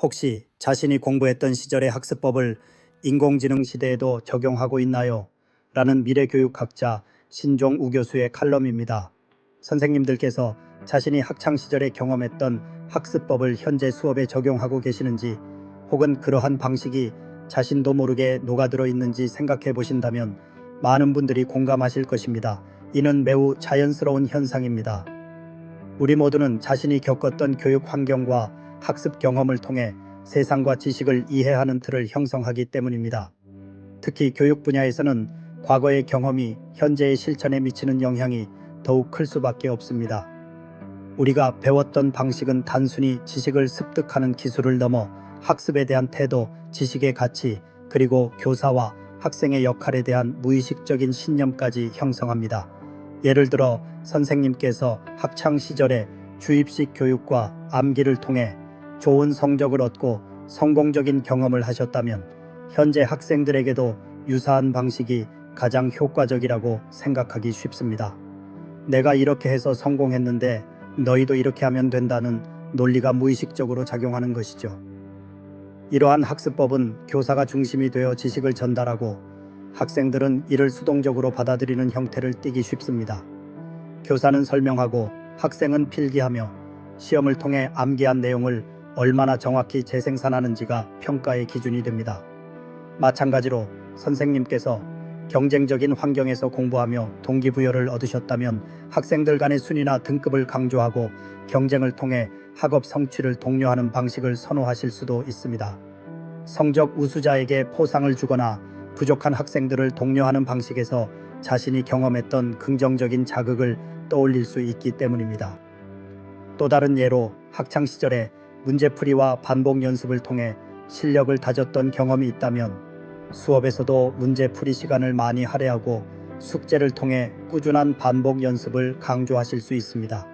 혹시 자신이 공부했던 시절의 학습법을 인공지능 시대에도 적용하고 있나요? 라는 미래교육학자 신종우 교수의 칼럼입니다. 선생님들께서 자신이 학창시절에 경험했던 학습법을 현재 수업에 적용하고 계시는지, 혹은 그러한 방식이 자신도 모르게 녹아들어 있는지 생각해 보신다면 많은 분들이 공감하실 것입니다. 이는 매우 자연스러운 현상입니다. 우리 모두는 자신이 겪었던 교육 환경과 학습 경험을 통해 세상과 지식을 이해하는 틀을 형성하기 때문입니다. 특히 교육 분야에서는 과거의 경험이 현재의 실천에 미치는 영향이 더욱 클 수밖에 없습니다. 우리가 배웠던 방식은 단순히 지식을 습득하는 기술을 넘어 학습에 대한 태도, 지식의 가치, 그리고 교사와 학생의 역할에 대한 무의식적인 신념까지 형성합니다. 예를 들어 선생님께서 학창 시절에 주입식 교육과 암기를 통해 좋은 성적을 얻고 성공적인 경험을 하셨다면 현재 학생들에게도 유사한 방식이 가장 효과적이라고 생각하기 쉽습니다. 내가 이렇게 해서 성공했는데 너희도 이렇게 하면 된다는 논리가 무의식적으로 작용하는 것이죠. 이러한 학습법은 교사가 중심이 되어 지식을 전달하고 학생들은 이를 수동적으로 받아들이는 형태를 띠기 쉽습니다. 교사는 설명하고 학생은 필기하며 시험을 통해 암기한 내용을 얼마나 정확히 재생산하는지가 평가의 기준이 됩니다. 마찬가지로 선생님께서 경쟁적인 환경에서 공부하며 동기부여를 얻으셨다면 학생들 간의 순위나 등급을 강조하고 경쟁을 통해 학업 성취를 독려하는 방식을 선호하실 수도 있습니다. 성적 우수자에게 포상을 주거나 부족한 학생들을 독려하는 방식에서 자신이 경험했던 긍정적인 자극을 떠올릴 수 있기 때문입니다. 또 다른 예로 학창시절에 문제풀이와 반복 연습을 통해 실력을 다졌던 경험이 있다면 수업에서도 문제풀이 시간을 많이 할애하고 숙제를 통해 꾸준한 반복 연습을 강조하실 수 있습니다.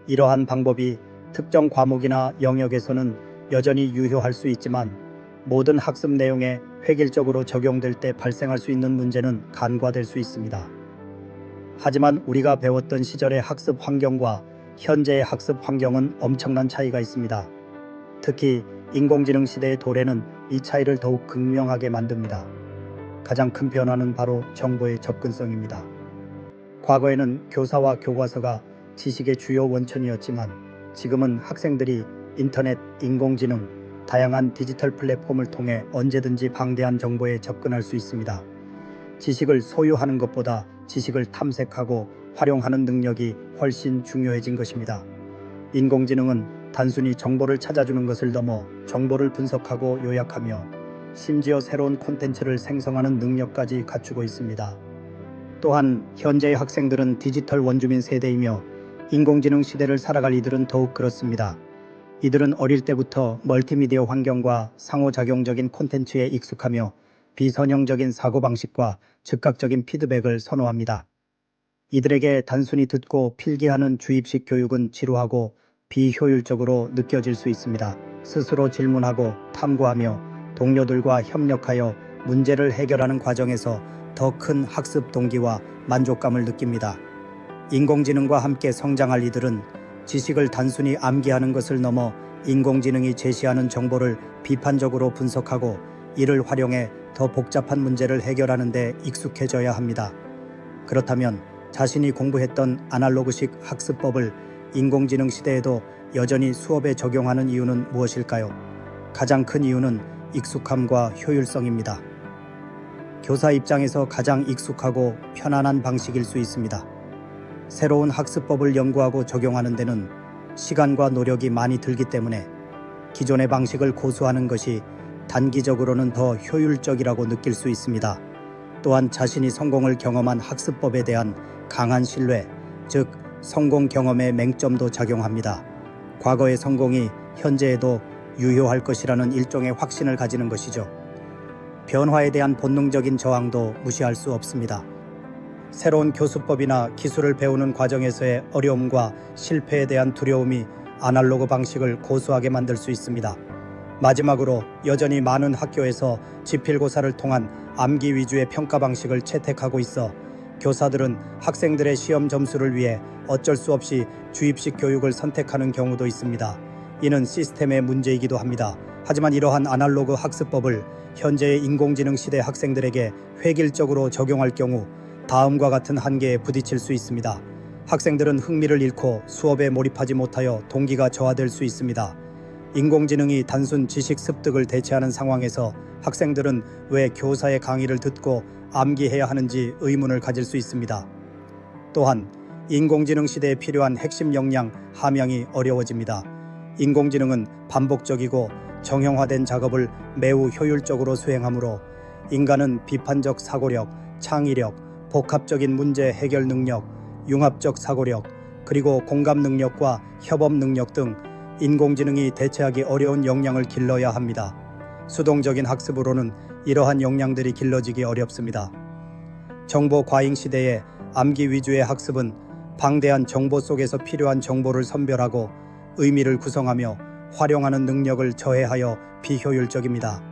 이러한 방법이 특정 과목이나 영역에서는 여전히 유효할 수 있지만 모든 학습 내용에 획일적으로 적용될 때 발생할 수 있는 문제는 간과될 수 있습니다. 하지만 우리가 배웠던 시절의 학습 환경과 현재의 학습 환경은 엄청난 차이가 있습니다. 특히 인공지능 시대의 도래는 이 차이를 더욱 극명하게 만듭니다. 가장 큰 변화는 바로 정보의 접근성입니다. 과거에는 교사와 교과서가 지식의 주요 원천이었지만 지금은 학생들이 인터넷, 인공지능, 다양한 디지털 플랫폼을 통해 언제든지 방대한 정보에 접근할 수 있습니다. 지식을 소유하는 것보다 지식을 탐색하고 활용하는 능력이 훨씬 중요해진 것입니다. 인공지능은 단순히 정보를 찾아주는 것을 넘어 정보를 분석하고 요약하며 심지어 새로운 콘텐츠를 생성하는 능력까지 갖추고 있습니다. 또한 현재의 학생들은 디지털 원주민 세대이며 인공지능 시대를 살아갈 이들은 더욱 그렇습니다. 이들은 어릴 때부터 멀티미디어 환경과 상호작용적인 콘텐츠에 익숙하며 비선형적인 사고방식과 즉각적인 피드백을 선호합니다. 이들에게 단순히 듣고 필기하는 주입식 교육은 지루하고 비효율적으로 느껴질 수 있습니다. 스스로 질문하고 탐구하며 동료들과 협력하여 문제를 해결하는 과정에서 더 큰 학습 동기와 만족감을 느낍니다. 인공지능과 함께 성장할 이들은 지식을 단순히 암기하는 것을 넘어 인공지능이 제시하는 정보를 비판적으로 분석하고 이를 활용해 더 복잡한 문제를 해결하는 데 익숙해져야 합니다. 그렇다면 자신이 공부했던 아날로그식 학습법을 인공지능 시대에도 여전히 수업에 적용하는 이유는 무엇일까요? 가장 큰 이유는 익숙함과 효율성입니다. 교사 입장에서 가장 익숙하고 편안한 방식일 수 있습니다. 새로운 학습법을 연구하고 적용하는 데는 시간과 노력이 많이 들기 때문에 기존의 방식을 고수하는 것이 단기적으로는 더 효율적이라고 느낄 수 있습니다. 또한 자신이 성공을 경험한 학습법에 대한 강한 신뢰, 즉 성공 경험의 맹점도 작용합니다. 과거의 성공이 현재에도 유효할 것이라는 일종의 확신을 가지는 것이죠. 변화에 대한 본능적인 저항도 무시할 수 없습니다. 새로운 교수법이나 기술을 배우는 과정에서의 어려움과 실패에 대한 두려움이 아날로그 방식을 고수하게 만들 수 있습니다. 마지막으로 여전히 많은 학교에서 지필고사를 통한 암기 위주의 평가 방식을 채택하고 있어 교사들은 학생들의 시험 점수를 위해 어쩔 수 없이 주입식 교육을 선택하는 경우도 있습니다. 이는 시스템의 문제이기도 합니다. 하지만 이러한 아날로그 학습법을 현재의 인공지능 시대 학생들에게 획일적으로 적용할 경우 다음과 같은 한계에 부딪힐 수 있습니다. 학생들은 흥미를 잃고 수업에 몰입하지 못하여 동기가 저하될 수 있습니다. 인공지능이 단순 지식 습득을 대체하는 상황에서 학생들은 왜 교사의 강의를 듣고 암기해야 하는지 의문을 가질 수 있습니다. 또한 인공지능 시대에 필요한 핵심 역량 함양이 어려워집니다. 인공지능은 반복적이고 정형화된 작업을 매우 효율적으로 수행하므로 인간은 비판적 사고력, 창의력, 복합적인 문제 해결 능력, 융합적 사고력, 그리고 공감 능력과 협업 능력 등 인공지능이 대체하기 어려운 역량을 길러야 합니다. 수동적인 학습으로는 이러한 역량들이 길러지기 어렵습니다. 정보 과잉 시대에 암기 위주의 학습은 방대한 정보 속에서 필요한 정보를 선별하고 의미를 구성하며 활용하는 능력을 저해하여 비효율적입니다.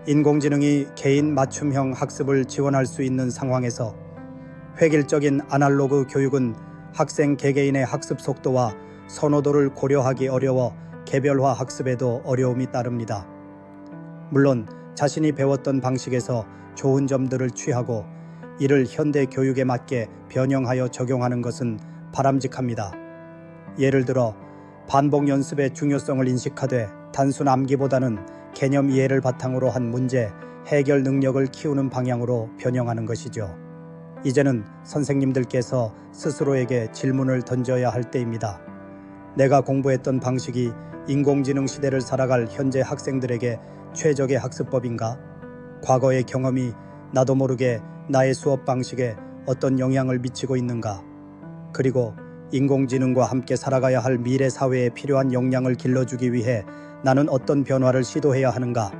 인공지능이 개인 맞춤형 학습을 지원할 수 있는 상황에서 획일적인 아날로그 교육은 학생 개개인의 학습 속도와 선호도를 고려하기 어려워 개별화 학습에도 어려움이 따릅니다. 물론 자신이 배웠던 방식에서 좋은 점들을 취하고 이를 현대 교육에 맞게 변형하여 적용하는 것은 바람직합니다. 예를 들어 반복 연습의 중요성을 인식하되 단순 암기보다는 개념 이해를 바탕으로 한 문제 해결 능력을 키우는 방향으로 변형하는 것이죠. 이제는 선생님들께서 스스로에게 질문을 던져야 할 때입니다. 내가 공부했던 방식이 인공지능 시대를 살아갈 현재 학생들에게 최적의 학습법인가? 과거의 경험이 나도 모르게 나의 수업 방식에 어떤 영향을 미치고 있는가? 그리고 인공지능과 함께 살아가야 할 미래 사회에 필요한 역량을 길러주기 위해 나는 어떤 변화를 시도해야 하는가?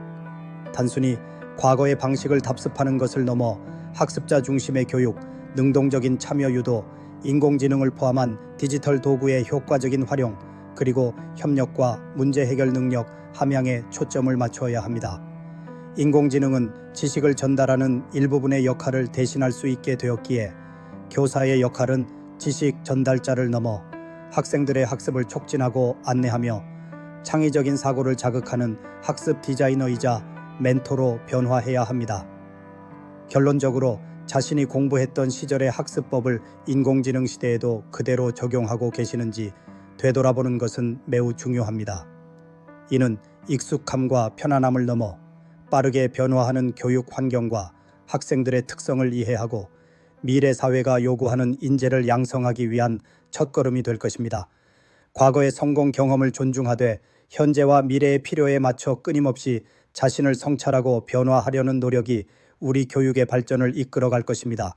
단순히 과거의 방식을 답습하는 것을 넘어 학습자 중심의 교육, 능동적인 참여 유도, 인공지능을 포함한 디지털 도구의 효과적인 활용, 그리고 협력과 문제 해결 능력, 함양에 초점을 맞춰야 합니다. 인공지능은 지식을 전달하는 일부분의 역할을 대신할 수 있게 되었기에 교사의 역할은 지식 전달자를 넘어 학생들의 학습을 촉진하고 안내하며 창의적인 사고를 자극하는 학습 디자이너이자 멘토로 변화해야 합니다. 결론적으로 자신이 공부했던 시절의 학습법을 인공지능 시대에도 그대로 적용하고 계시는지 되돌아보는 것은 매우 중요합니다. 이는 익숙함과 편안함을 넘어 빠르게 변화하는 교육 환경과 학생들의 특성을 이해하고 미래 사회가 요구하는 인재를 양성하기 위한 첫걸음이 될 것입니다. 과거의 성공 경험을 존중하되 현재와 미래의 필요에 맞춰 끊임없이 자신을 성찰하고 변화하려는 노력이 우리 교육의 발전을 이끌어갈 것입니다.